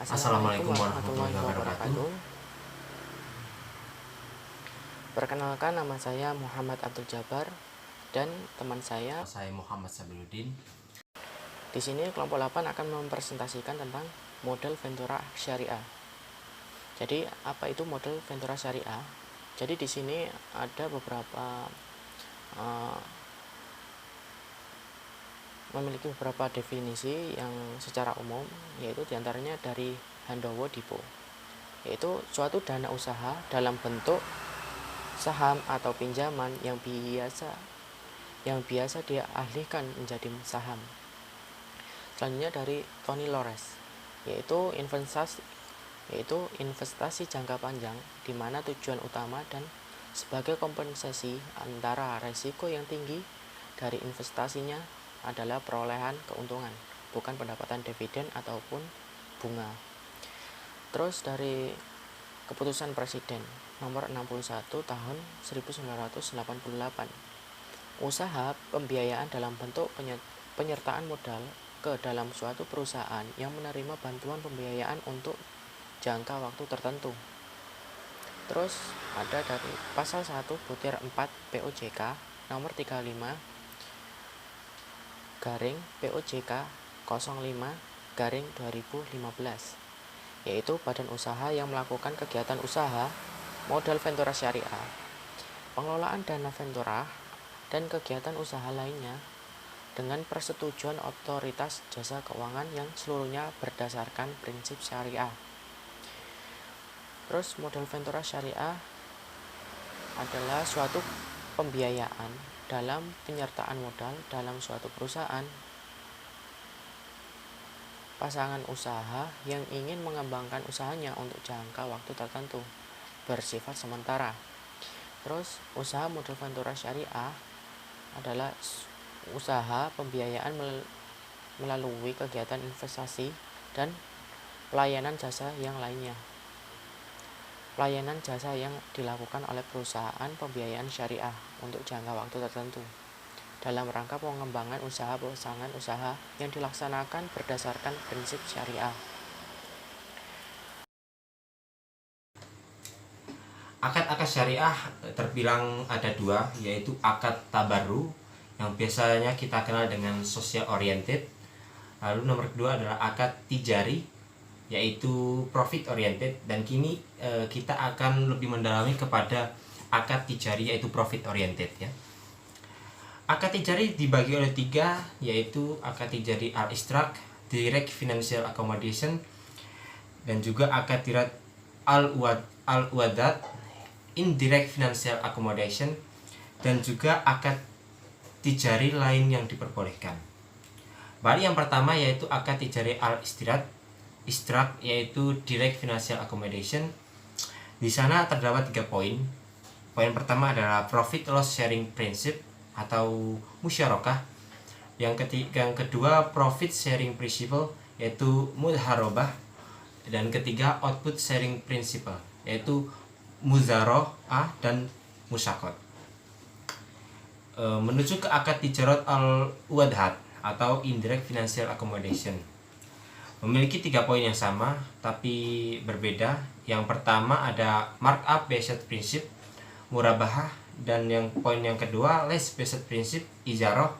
Assalamualaikum warahmatullahi wabarakatuh. Perkenalkan, nama saya Muhammad Abdul Jabbar dan teman saya Muhammad Sabiludin. Di sini kelompok 8 akan mempresentasikan tentang model Ventura Syariah. Jadi, apa itu model Ventura Syariah? Jadi di sini ada memiliki beberapa definisi yang secara umum, yaitu diantaranya dari Handowo Dipo, yaitu suatu dana usaha dalam bentuk saham atau pinjaman yang biasa dia alihkan menjadi saham. Selanjutnya dari Tony Lores, yaitu investasi jangka panjang, di mana tujuan utama dan sebagai kompensasi antara resiko yang tinggi dari investasinya adalah perolehan keuntungan, bukan pendapatan dividen ataupun bunga. Terus dari Keputusan Presiden nomor 61 tahun 1988, usaha pembiayaan dalam bentuk penyertaan modal ke dalam suatu perusahaan yang menerima bantuan pembiayaan untuk jangka waktu tertentu. Terus ada dari pasal 1 butir 4 POJK nomor 35 garing POJK 05 garing 2015, yaitu badan usaha yang melakukan kegiatan usaha model Ventura Syariah, pengelolaan dana Ventura, dan kegiatan usaha lainnya dengan persetujuan otoritas jasa keuangan yang seluruhnya berdasarkan prinsip syariah. Terus model Ventura Syariah adalah suatu pembiayaan dalam penyertaan modal dalam suatu perusahaan pasangan usaha yang ingin mengembangkan usahanya untuk jangka waktu tertentu bersifat sementara. Terus usaha model Ventura Syariah adalah usaha pembiayaan melalui kegiatan investasi dan pelayanan jasa yang lainnya. Pelayanan jasa yang dilakukan oleh perusahaan pembiayaan syariah untuk jangka waktu tertentu dalam rangka pengembangan usaha pasangan usaha yang dilaksanakan berdasarkan prinsip syariah. Akad-akad syariah terbilang ada dua, yaitu akad tabaru yang biasanya kita kenal dengan social oriented. Lalu nomor kedua adalah akad tijari, yaitu profit oriented. Dan kini kita akan lebih mendalami kepada akad tijari, yaitu profit oriented ya. Akad tijari dibagi oleh tiga, yaitu akad tijari al-ishtrak, direct financial accommodation, dan juga akad tijari al-wadat, indirect financial accommodation, dan juga akad tijari lain yang diperbolehkan. Bari yang pertama yaitu akad tijari al-ishtrak, yaitu direct financial accommodation. Di sana terdapat 3 poin. Poin pertama adalah profit loss sharing principle atau musyarakah. Yang kedua profit sharing principle, yaitu mudharabah. Dan ketiga output sharing principle, yaitu muzara'ah dan musyakot. Menuju ke akad tijarat al-wadhat atau indirect financial accommodation, memiliki 3 poin yang sama tapi berbeda. Yang pertama ada markup based principle, murabahah, dan poin yang kedua less based principle, ijarah.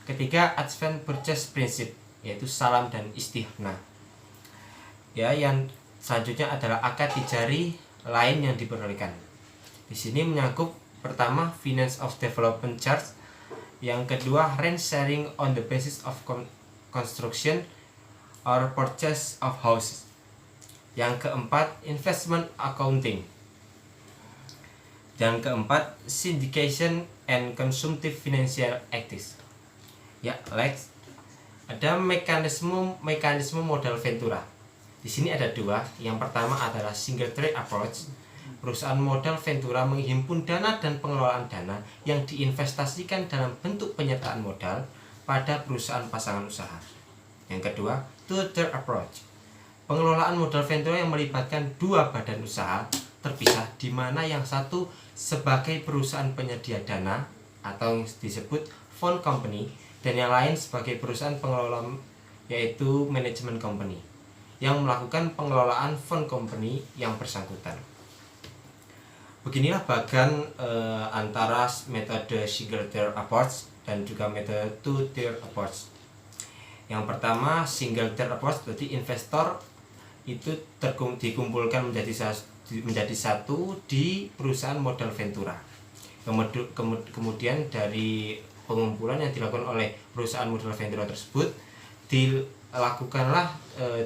Ketiga advance purchase principle, yaitu salam dan istihna. Ya, yang selanjutnya adalah akad tijari lain yang diperbolehkan. Di sini menyangkut pertama finance of development charge, yang kedua rent sharing on the basis of construction or purchase of houses, yang keempat investment accounting, dan keempat syndication and consumptive financial activities. Ya, ada mekanisme modal Ventura. Di sini ada 2. Yang pertama adalah single trade approach. Perusahaan modal Ventura menghimpun dana dan pengelolaan dana yang diinvestasikan dalam bentuk penyertaan modal pada perusahaan pasangan usaha. Yang kedua, two-tier approach. Pengelolaan modal Ventura yang melibatkan 2 badan usaha terpisah, di mana yang satu sebagai perusahaan penyedia dana atau yang disebut fund company, dan yang lain sebagai perusahaan pengelola, yaitu management company. yang melakukan pengelolaan fund company yang bersangkutan. Beginilah bagian antara metode single tier approach dan juga metode two tier approach. Yang pertama, single tier approach berarti investor itu dikumpulkan menjadi satu di perusahaan modal ventura. Kemudian dari pengumpulan yang dilakukan oleh perusahaan modal ventura tersebut dilakukanlah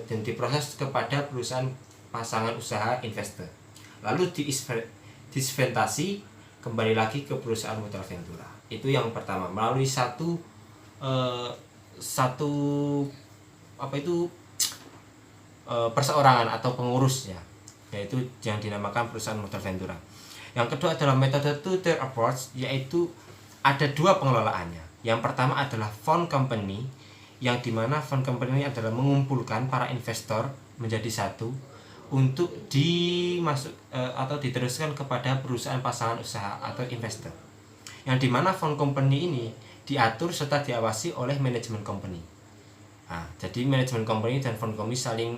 dan diproses kepada perusahaan pasangan usaha investor. Lalu disinvestasi kembali lagi ke perusahaan modal ventura. Itu yang pertama, melalui satu perseorangan atau pengurusnya, yaitu yang dinamakan perusahaan modal ventura. Yang kedua adalah metode two tier approach, yaitu ada dua pengelolaannya. Yang pertama adalah fund company, yang dimana fund company adalah mengumpulkan para investor menjadi satu untuk atau diteruskan kepada perusahaan pasangan usaha atau investor, yang dimana fund company ini diatur serta diawasi oleh manajemen company. Nah, jadi manajemen company dan fund company saling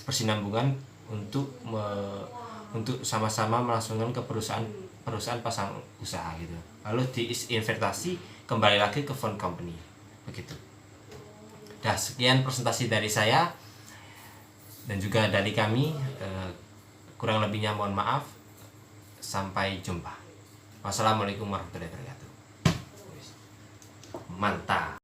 bersinambungan untuk sama-sama melangsungkan ke perusahaan pasangan usaha gitu. Lalu diinvestasi kembali lagi ke fund company, begitu. Dah, sekian presentasi dari saya dan juga dari kami. Kurang lebihnya mohon maaf. Sampai jumpa. Wassalamualaikum warahmatullahi wabarakatuh. Mantap.